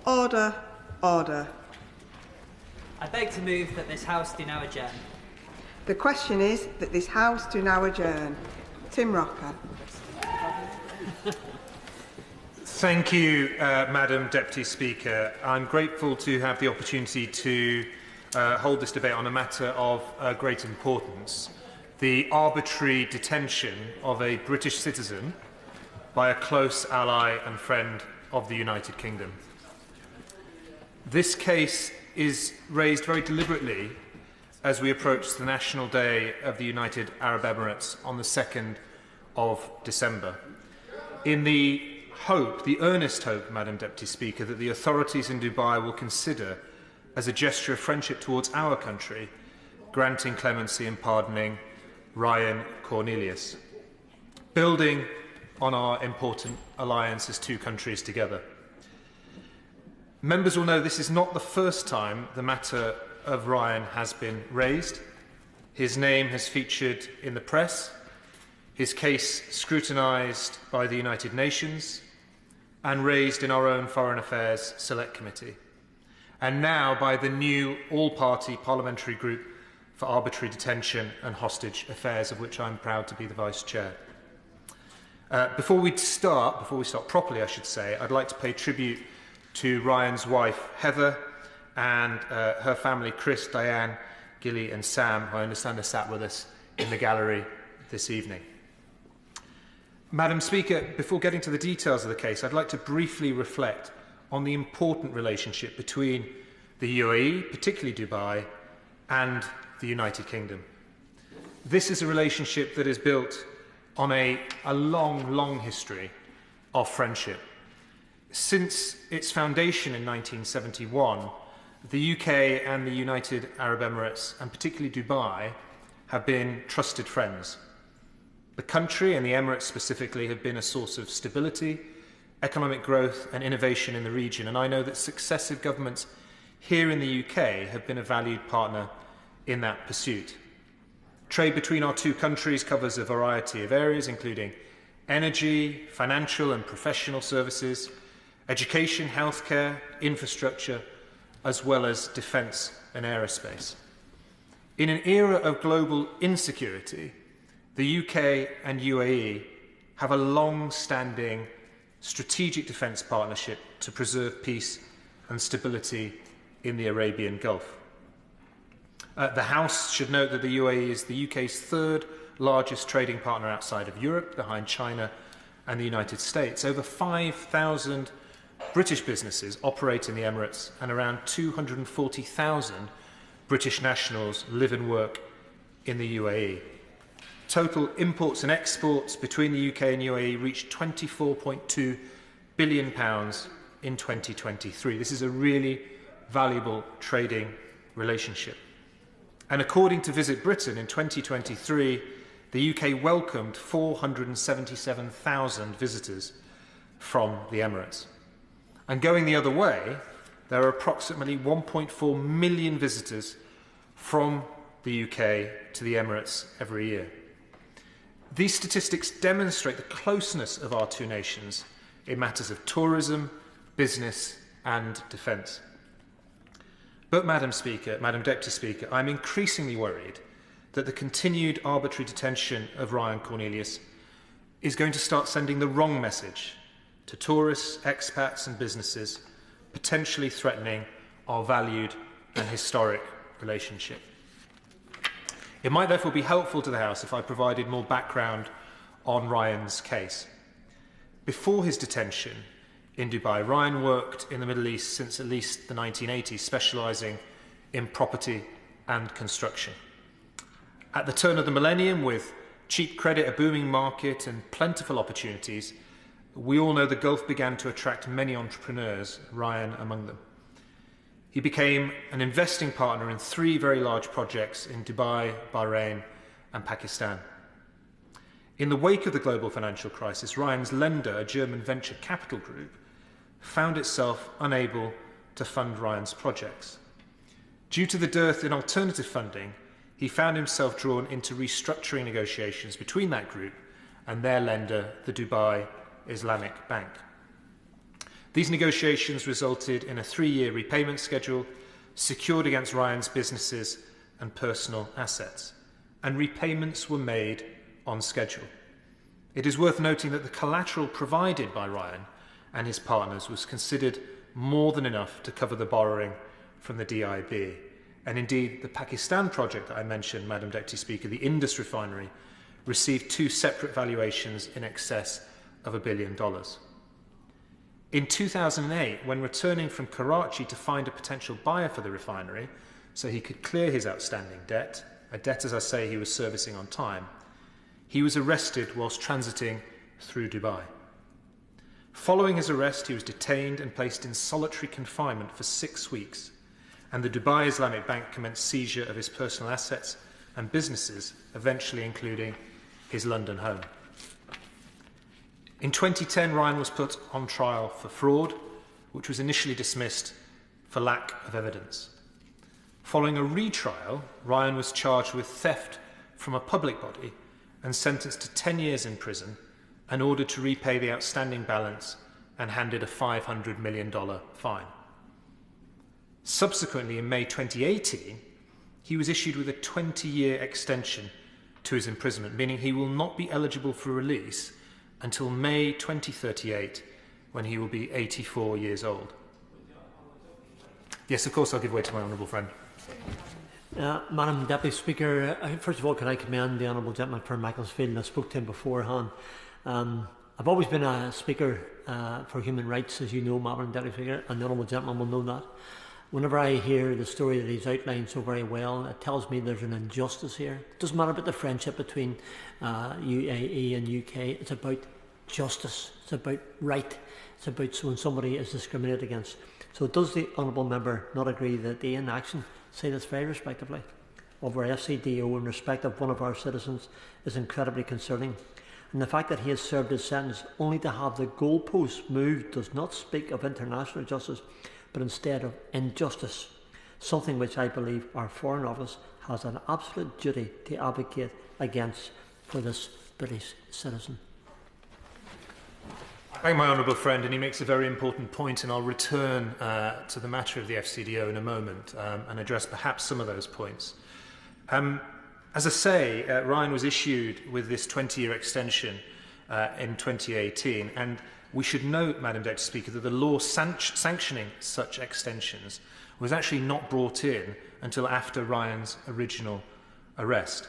Order, order. I beg to move that this House do now adjourn. The question is that this House do now adjourn. Tim Roca. Thank you, Madam Deputy Speaker. I'm grateful to have the opportunity to hold this debate on a matter of great importance: the arbitrary detention of a British citizen by a close ally and friend of the United Kingdom. This case is raised very deliberately as we approach the National Day of the United Arab Emirates on the 2nd of December, in the earnest hope, Madam Deputy Speaker, that the authorities in Dubai will consider, as a gesture of friendship towards our country, granting clemency and pardoning Ryan Cornelius, building on our important alliance as two countries together. Members will know this is not the first time the matter of Ryan has been raised. His name has featured in the press, his case scrutinised by the United Nations, and raised in our own Foreign Affairs Select Committee, and now by the new all-party parliamentary group for arbitrary detention and hostage affairs, of which I'm proud to be the Vice Chair. Before we start properly, I should say, I'd like to pay tribute to Ryan's wife, Heather, and her family, Chris, Diane, Gilly and Sam, who I understand are sat with us in the gallery this evening. Madam Speaker, before getting to the details of the case, I'd like to briefly reflect on the important relationship between the UAE, particularly Dubai, and the United Kingdom. This is a relationship that is built on a long history of friendship. Since its foundation in 1971, the UK and the United Arab Emirates, and particularly Dubai, have been trusted friends. The country, and the Emirates specifically, have been a source of stability, economic growth and innovation in the region, and I know that successive governments here in the UK have been a valued partner in that pursuit. Trade between our two countries covers a variety of areas, including energy, financial and professional services, education, healthcare, infrastructure, as well as defence and aerospace. In an era of global insecurity, the UK and UAE have a long-standing strategic defence partnership to preserve peace and stability in the Arabian Gulf. The House should note that the UAE is the UK's third largest trading partner outside of Europe, behind China and the United States. Over 5,000 British businesses operate in the Emirates, and around 240,000 British nationals live and work in the UAE. Total imports and exports between the UK and UAE reached £24.2 billion in 2023. This is a really valuable trading relationship. And according to Visit Britain, in 2023, the UK welcomed 477,000 visitors from the Emirates. And going the other way, there are approximately 1.4 million visitors from the UK to the Emirates every year. These statistics demonstrate the closeness of our two nations in matters of tourism, business and defence. But, Madam Deputy Speaker, I'm increasingly worried that the continued arbitrary detention of Ryan Cornelius is going to start sending the wrong message to tourists, expats and businesses, potentially threatening our valued and historic relationship. It might therefore be helpful to the House if I provided more background on Ryan's case. Before his detention in Dubai, Ryan worked in the Middle East since at least the 1980s, specialising in property and construction. At the turn of the millennium, with cheap credit, a booming market and plentiful opportunities, we all know the Gulf began to attract many entrepreneurs, Ryan among them. He became an investing partner in 3 very large projects in Dubai, Bahrain and Pakistan. In the wake of the global financial crisis, Ryan's lender, a German venture capital group, found itself unable to fund Ryan's projects. Due to the dearth in alternative funding, he found himself drawn into restructuring negotiations between that group and their lender, the Dubai Islamic Bank. These negotiations resulted in a 3-year repayment schedule secured against Ryan's businesses and personal assets, and repayments were made on schedule. It is worth noting that the collateral provided by Ryan and his partners was considered more than enough to cover the borrowing from the DIB. And indeed, the Pakistan project that I mentioned, Madam Deputy Speaker, the Indus refinery, received 2 separate valuations in excess of $1 billion. In 2008, when returning from Karachi to find a potential buyer for the refinery so he could clear his outstanding debt, a debt, as I say, he was servicing on time, he was arrested whilst transiting through Dubai. Following his arrest, he was detained and placed in solitary confinement for 6 weeks, and the Dubai Islamic Bank commenced seizure of his personal assets and businesses, eventually including his London home. In 2010, Ryan was put on trial for fraud, which was initially dismissed for lack of evidence. Following a retrial, Ryan was charged with theft from a public body and sentenced to 10 years in prison and ordered to repay the outstanding balance and handed a $500 million fine. Subsequently, in May 2018, he was issued with a 20-year extension to his imprisonment, meaning he will not be eligible for release until May 2038, when he will be 84 years old. Yes, of course, I'll give way to my honourable friend. Madam Deputy Speaker, first of all, can I commend the Honourable Gentleman for Macclesfield, and I spoke to him beforehand. I've always been a speaker for human rights, as you know, Madam Deputy Speaker, and the Honourable Gentleman will know that. Whenever I hear the story that he's outlined so very well, it tells me there's an injustice here. It doesn't matter about the friendship between UAE and UK. It's about justice. It's about right. It's about when somebody is discriminated against. So does the Honourable Member not agree that the inaction, say this very respectively, of our FCDO in respect of one of our citizens is incredibly concerning? And the fact that he has served his sentence only to have the goalposts moved does not speak of international justice, but instead of injustice, something which I believe our Foreign Office has an absolute duty to advocate against for this British citizen. I thank my honourable friend, and he makes a very important point, and I'll return to the matter of the FCDO in a moment and address perhaps some of those points. As I say, Ryan was issued with this 20-year extension in 2018, and we should note, Madam Deputy Speaker, that the law sanctioning such extensions was actually not brought in until after Ryan's original arrest.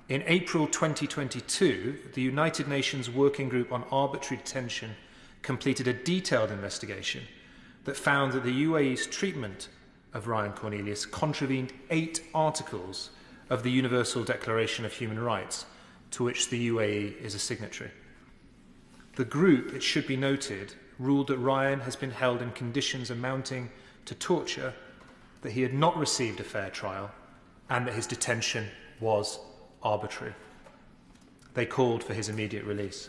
In April 2022, the United Nations Working Group on Arbitrary Detention completed a detailed investigation that found that the UAE's treatment of Ryan Cornelius contravened 8 articles of the Universal Declaration of Human Rights, to which the UAE is a signatory. The group, it should be noted, ruled that Ryan has been held in conditions amounting to torture, that he had not received a fair trial, and that his detention was arbitrary. They called for his immediate release.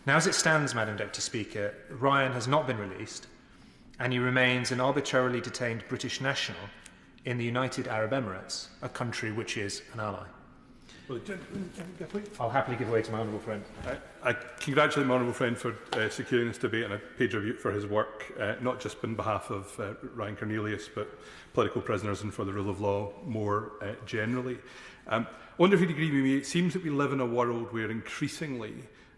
Now, as it stands, Madam Deputy Speaker, Ryan has not been released, and he remains an arbitrarily detained British national in the United Arab Emirates, a country which is an ally. I'll happily give way to my honourable friend. I congratulate my honourable friend for securing this debate, and I pay tribute for his work, not just on behalf of Ryan Cornelius, but political prisoners and for the rule of law more generally. I wonder if you'd agree with me. It seems that we live in a world where increasingly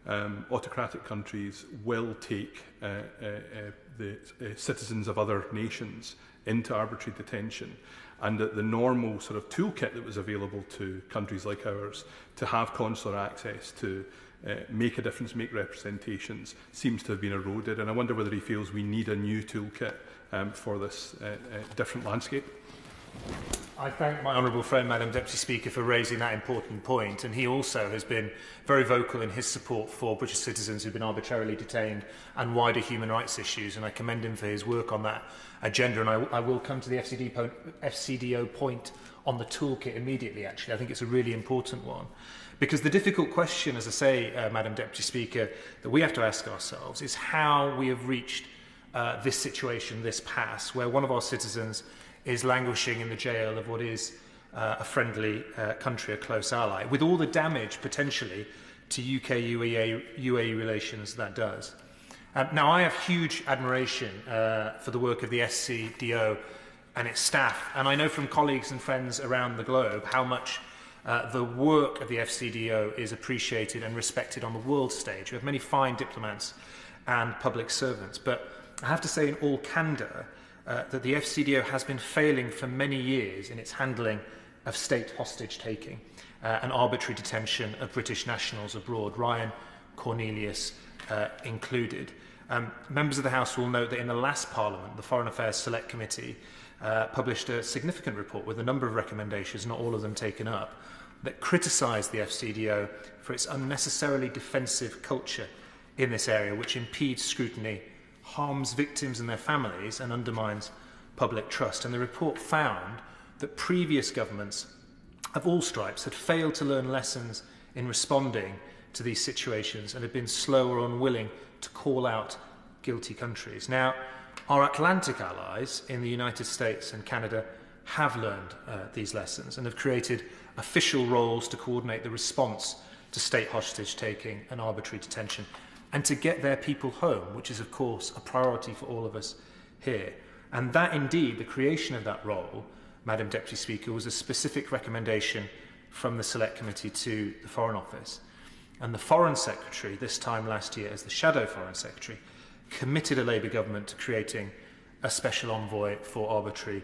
autocratic countries will take the citizens of other nations into arbitrary detention, and that the normal sort of toolkit that was available to countries like ours to have consular access to make a difference, make representations, seems to have been eroded. And I wonder whether he feels we need a new toolkit for this different landscape. I thank my honourable friend, Madam Deputy Speaker, for raising that important point, and he also has been very vocal in his support for British citizens who have been arbitrarily detained and wider human rights issues, and I commend him for his work on that agenda, and I will come to the FCDO point on the toolkit immediately, actually. I think it's a really important one, because the difficult question, as I say, Madam Deputy Speaker, that we have to ask ourselves is how we have reached this situation, this pass, where one of our citizens is languishing in the jail of what is a friendly country, a close ally, with all the damage potentially to UK-UAE relations that does. Now, I have huge admiration for the work of the SCDO and its staff, and I know from colleagues and friends around the globe how much the work of the FCDO is appreciated and respected on the world stage. We have many fine diplomats and public servants, but I have to say in all candour that the FCDO has been failing for many years in its handling of state hostage-taking and arbitrary detention of British nationals abroad, Ryan Cornelius included. Members of the House will note that in the last Parliament, the Foreign Affairs Select Committee published a significant report with a number of recommendations, not all of them taken up, that criticised the FCDO for its unnecessarily defensive culture in this area, which impedes scrutiny, harms victims and their families, and undermines public trust. And the report found that previous governments of all stripes had failed to learn lessons in responding to these situations and had been slow or unwilling to call out guilty countries. Now, our Atlantic allies in the United States and Canada have learned these lessons and have created official roles to coordinate the response to state hostage-taking and arbitrary detention and to get their people home, which is, of course, a priority for all of us here. And that, indeed, the creation of that role, Madam Deputy Speaker, was a specific recommendation from the Select Committee to the Foreign Office. And the Foreign Secretary, this time last year as the Shadow Foreign Secretary, committed a Labour government to creating a special envoy for arbitrary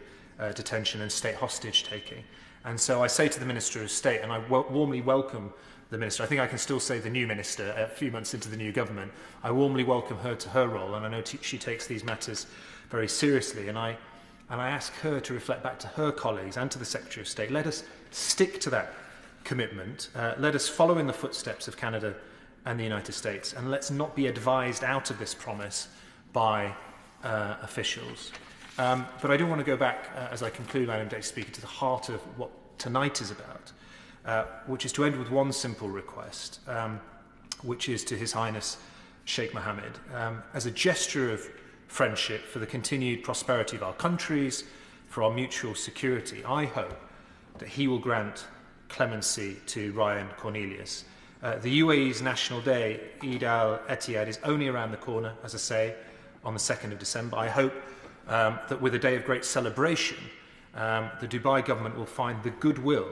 detention and state hostage-taking. And so I say to the Minister of State, and I warmly welcome the Minister, I think I can still say the new Minister a few months into the new government, I warmly welcome her to her role, and I know she takes these matters very seriously, and I ask her to reflect back to her colleagues and to the Secretary of State, let us stick to that commitment, let us follow in the footsteps of Canada and the United States, and let's not be advised out of this promise by officials. But I do want to go back, as I conclude, Madam Deputy Speaker, to the heart of what tonight is about, which is to end with one simple request, which is to His Highness Sheikh Mohammed, as a gesture of friendship for the continued prosperity of our countries, for our mutual security. I hope that he will grant clemency to Ryan Cornelius. The UAE's National Day, Eid al-Etihad, is only around the corner, as I say, on the 2nd of December. I hope that with a day of great celebration, the Dubai government will find the goodwill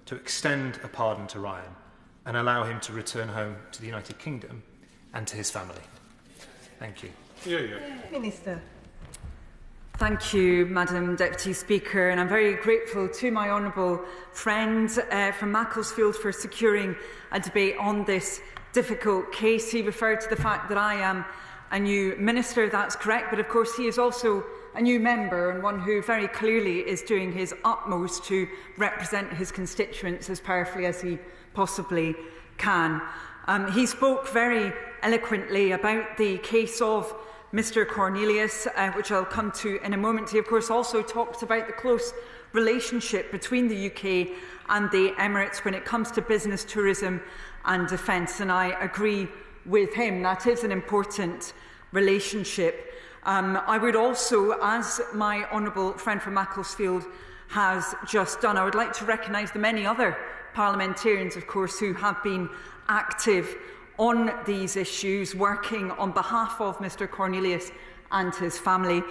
to extend a pardon to Ryan and allow him to return home to the United Kingdom and to his family. Thank you. Minister. Thank you, Madam Deputy Speaker, and I'm very grateful to my honourable friend from Macclesfield for securing a debate on this difficult case. He referred to the fact that I am a new minister. That's correct, but of course he is also a new member and one who very clearly is doing his utmost to represent his constituents as powerfully as he possibly can. He spoke very eloquently about the case of Mr Cornelius, which I'll come to in a moment. He, of course, also talked about the close relationship between the UK and the Emirates when it comes to business, tourism and defence, and I agree with him. That is an important relationship. I would also, as my honourable friend from Macclesfield has just done, I would like to recognise the many other parliamentarians, of course, who have been active on these issues, working on behalf of Mr Cornelius and his family,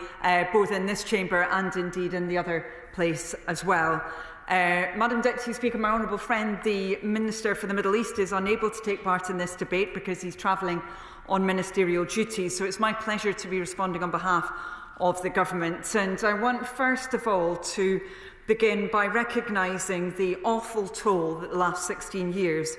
both in this chamber and indeed in the other place as well. Madam Deputy Speaker, my honourable friend, the Minister for the Middle East, is unable to take part in this debate because he's travelling on ministerial duties, so it's my pleasure to be responding on behalf of the government. And I want first of all to begin by recognising the awful toll that the last 16 years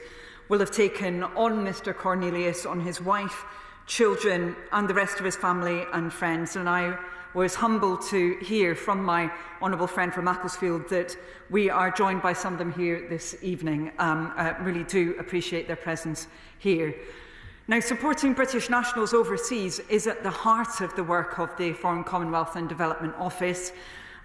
will have taken on Mr Cornelius, on his wife, children and the rest of his family and friends. And I was humbled to hear from my honourable friend from Macclesfield that we are joined by some of them here this evening. I really do appreciate their presence here. Now, supporting British nationals overseas is at the heart of the work of the Foreign, Commonwealth and Development Office.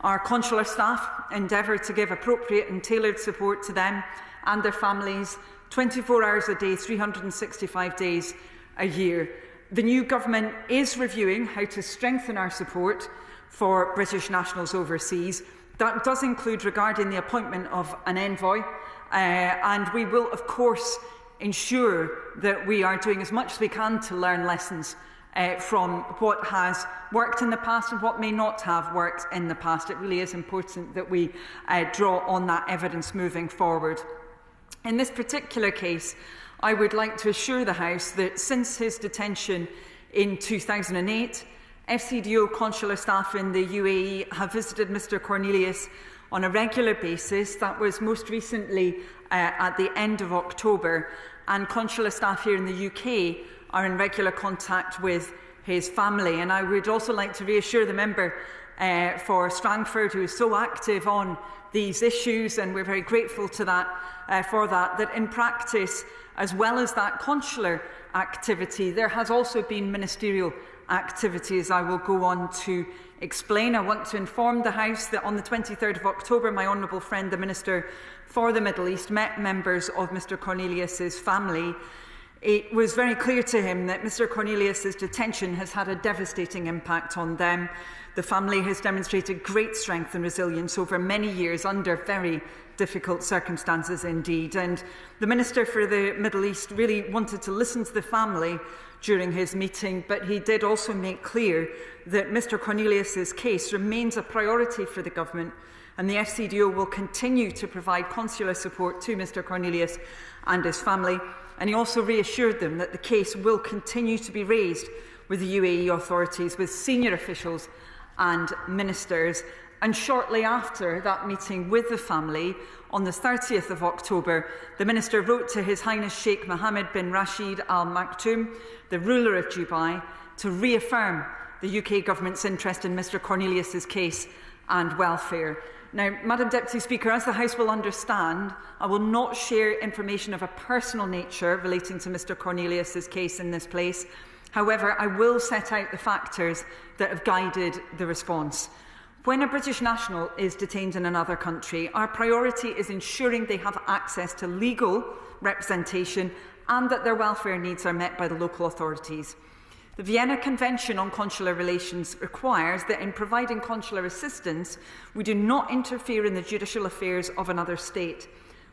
Our consular staff endeavour to give appropriate and tailored support to them and their families 24 hours a day, 365 days a year. The new government is reviewing how to strengthen our support for British nationals overseas. That does include regarding the appointment of an envoy, and we will, of course, ensure that we are doing as much as we can to learn lessons from what has worked in the past and what may not have worked in the past. It really is important that we draw on that evidence moving forward. In this particular case, I would like to assure the House that since his detention in 2008, FCDO consular staff in the UAE have visited Mr Cornelius on a regular basis. That was most recently at the end of October, and consular staff here in the UK are in regular contact with his family. And I would also like to reassure the member for Strangford, who is so active on these issues, and we're very grateful to that, for that in practice, as well as that consular activity, there has also been ministerial activity, as I will go on to explain. I want to inform the House that on the 23rd of October, my honourable friend, the Minister for the Middle East, met members of Mr Cornelius's family. It was very clear to him that Mr Cornelius's detention has had a devastating impact on them. The family has demonstrated great strength and resilience over many years under very difficult circumstances indeed. And the Minister for the Middle East really wanted to listen to the family during his meeting, but he did also make clear that Mr Cornelius's case remains a priority for the government, and the FCDO will continue to provide consular support to Mr Cornelius and his family. And he also reassured them that the case will continue to be raised with the UAE authorities, with senior officials and ministers. And shortly after that meeting with the family, on the 30th of October, the Minister wrote to His Highness Sheikh Mohammed bin Rashid Al Maktoum, the ruler of Dubai, to reaffirm the UK government's interest in Mr Cornelius's case and welfare. Now, Madam Deputy Speaker, as the House will understand, I will not share information of a personal nature relating to Mr Cornelius's case in this place. However, I will set out the factors that have guided the response. When a British national is detained in another country, our priority is ensuring they have access to legal representation and that their welfare needs are met by the local authorities. The Vienna Convention on Consular Relations requires that in providing consular assistance, we do not interfere in the judicial affairs of another state.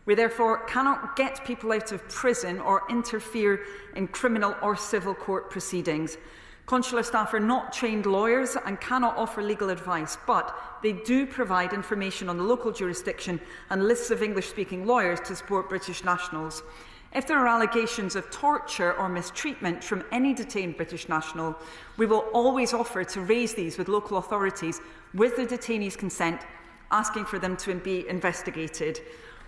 We therefore cannot get people out of prison or interfere in criminal or civil court proceedings. Consular staff are not trained lawyers and cannot offer legal advice, but they do provide information on the local jurisdiction and lists of English-speaking lawyers to support British nationals. If there are allegations of torture or mistreatment from any detained British national, we will always offer to raise these with local authorities with the detainee's consent, asking for them to be investigated.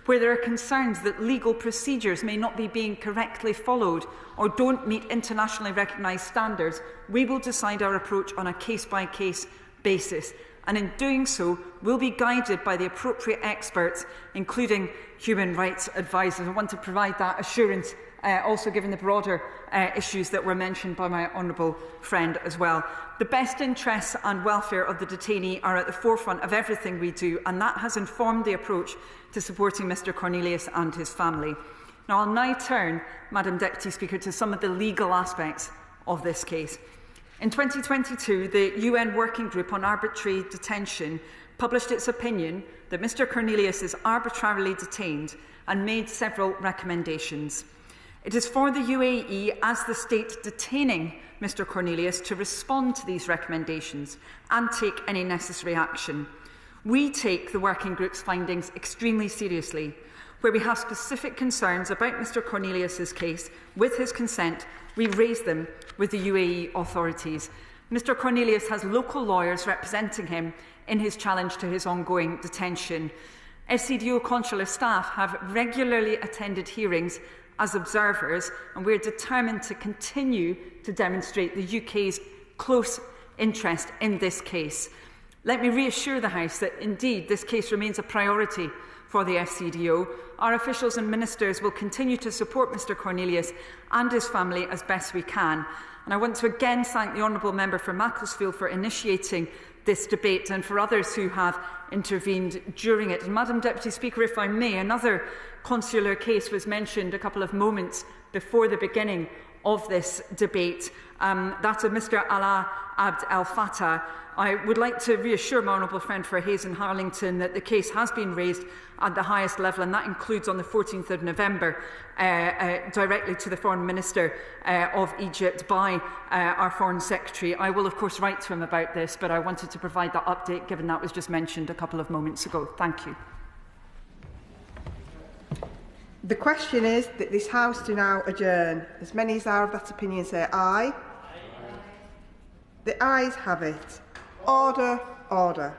Where there are concerns that legal procedures may not be being correctly followed or don't meet internationally recognised standards, we will decide our approach on a case-by-case basis. And in doing so, we'll be guided by the appropriate experts, including human rights advisors. I want to provide that assurance, also given the broader issues that were mentioned by my honourable friend as well. The best interests and welfare of the detainee are at the forefront of everything we do, and that has informed the approach to supporting Mr Cornelius and his family. Now, I'll now turn, Madam Deputy Speaker, to some of the legal aspects of this case. In 2022, the UN Working Group on Arbitrary Detention published its opinion that Mr Cornelius is arbitrarily detained and made several recommendations. It is for the UAE, as the state detaining Mr Cornelius, to respond to these recommendations and take any necessary action. We take the Working Group's findings extremely seriously. Where we have specific concerns about Mr Cornelius's case, with his consent, we raise them with the UAE authorities. Mr Cornelius has local lawyers representing him in his challenge to his ongoing detention. FCDO consular staff have regularly attended hearings as observers, and we are determined to continue to demonstrate the UK's close interest in this case. Let me reassure the House that indeed this case remains a priority for the FCDO. Our officials and ministers will continue to support Mr Cornelius and his family as best we can. And I want to again thank the Honourable Member for Macclesfield for initiating this debate and for others who have intervened during it. And Madam Deputy Speaker, if I may, another consular case was mentioned a couple of moments before the beginning of this debate, that of Mr Alaa Abd El Fattah. I would like to reassure my honourable friend for Hayes and Harlington that the case has been raised at the highest level, and that includes on the 14th of November directly to the Foreign Minister of Egypt by our Foreign Secretary. I will of course write to him about this, but I wanted to provide that update given that was just mentioned a couple of moments ago. Thank you. The question is that this House do now adjourn. As many as are of that opinion say aye. The ayes have it. Order, order.